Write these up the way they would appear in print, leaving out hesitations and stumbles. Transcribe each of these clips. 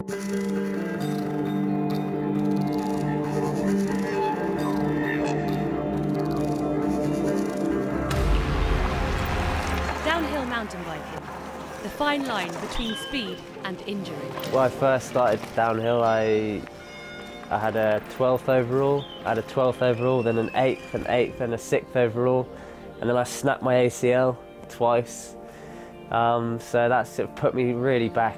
Downhill mountain biking, the fine line between speed and injury. When I first started downhill, I had a 12th overall, then an 8th, and a 6th overall, and then I snapped my ACL twice, so that's put me really back.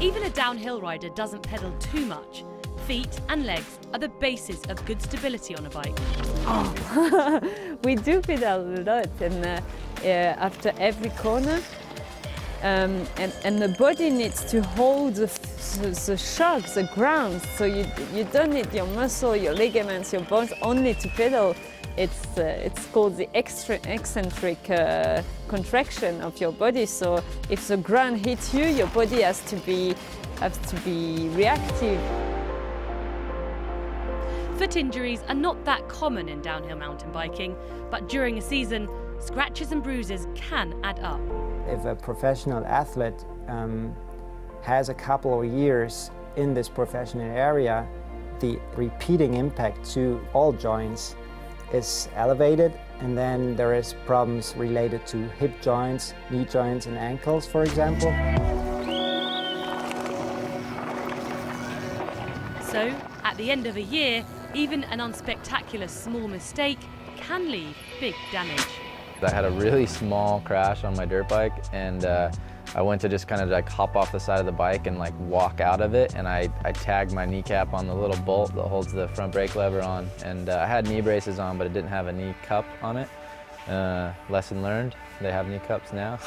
Even a downhill rider doesn't pedal too much. Feet and legs are the basis of good stability on a bike. Oh, we do pedal a lot, and after every corner, and the body needs to hold the shock, the ground, so you don't need your muscle, your ligaments, your bones only to pedal. It's called the eccentric contraction of your body, so if the ground hits you, your body has to be reactive. Foot injuries are not that common in downhill mountain biking, but during a season, scratches and bruises can add up. If a professional athlete has a couple of years in this professional area, the repeating impact to all joints is elevated, and then there is problems related to hip joints, knee joints and ankles, for example. So, at the end of a year, even an unspectacular small mistake can leave big damage. I had a really small crash on my dirt bike, and I went to just kind of like hop off the side of the bike and like walk out of it, and I tagged my kneecap on the little bolt that holds the front brake lever on, and I had knee braces on, but it didn't have a knee cup on it. Lesson learned, they have knee cups now.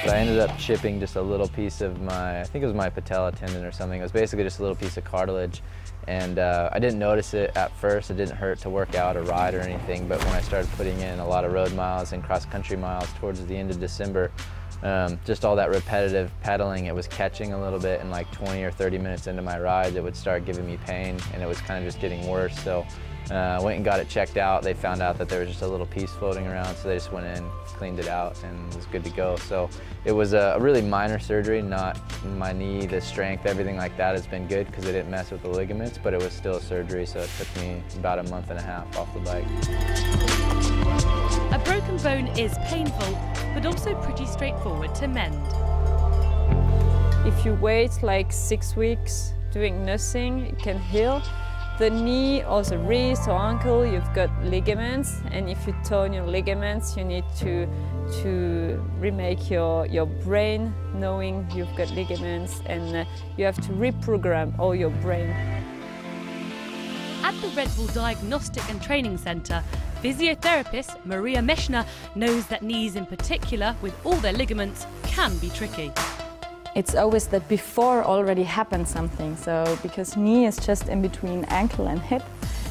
But I ended up chipping just a little piece of my, I think it was my patella tendon or something. It was basically just a little piece of cartilage. And I didn't notice it at first. It didn't hurt to work out or ride or anything. But when I started putting in a lot of road miles and cross-country miles towards the end of December, just all that repetitive pedaling, it was catching a little bit, and like 20 or 30 minutes into my rides, it would start giving me pain, and it was kind of just getting worse. So I went and got it checked out. They found out that there was just a little piece floating around, so they just went in, cleaned it out, and it was good to go. So it was a really minor surgery, not my knee, the strength, everything like that has been good because it didn't mess with the ligaments, but it was still a surgery, so it took me about a month and a half off the bike. A broken bone is painful, but also pretty straightforward to mend. If you wait like 6 weeks doing nothing, it can heal. The knee or the wrist or ankle, you've got ligaments, and if you torn your ligaments, you need to remake your brain knowing you've got ligaments, and you have to reprogram all your brain. At the Red Bull Diagnostic and Training Centre, physiotherapist Maria Meshner knows that knees in particular, with all their ligaments, can be tricky. It's always that before already happened something, so because knee is just in between ankle and hip,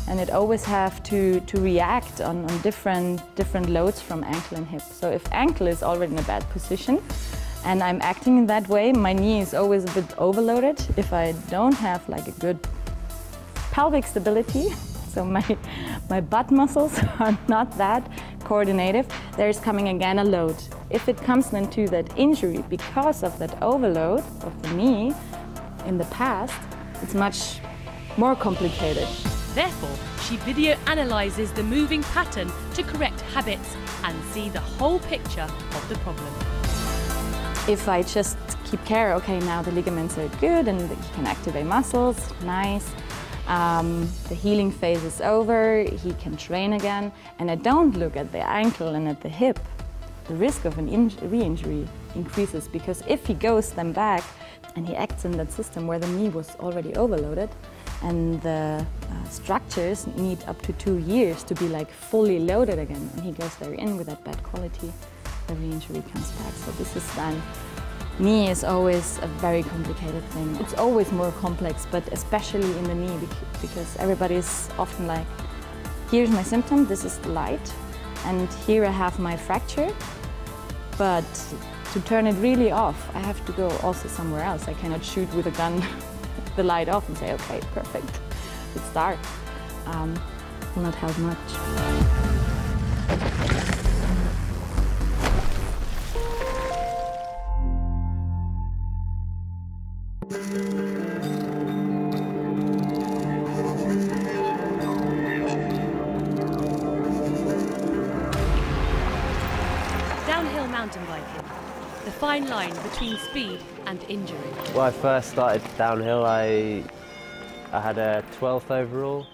and it always have to react on different loads from ankle and hip. So if ankle is already in a bad position and I'm acting in that way, my knee is always a bit overloaded. If I don't have like a good pelvic stability, so my butt muscles are not that coordinated, there's coming again a load. If it comes then to that injury because of that overload of the knee in the past, it's much more complicated. Therefore, she video analyses the moving pattern to correct habits and see the whole picture of the problem. If I just keep care, okay, now the ligaments are good and he can activate muscles, nice. The healing phase is over, he can train again, and I don't look at the ankle and at the hip, the risk of an re-injury increases, because if he goes then back and he acts in that system where the knee was already overloaded, and the structures need up to 2 years to be like fully loaded again, and he goes there in with that bad quality, the re-injury comes back. So this is then, knee is always a very complicated thing. It's always more complex, but especially in the knee, because everybody is often like, here's my symptom, this is the light, and here I have my fracture, but to turn it really off, I have to go also somewhere else. I cannot shoot with a gun the light off and say, okay, perfect, it's dark. Will not help much. Downhill mountain biking, the fine line between speed and injury. When I first started downhill, I had a 12th overall.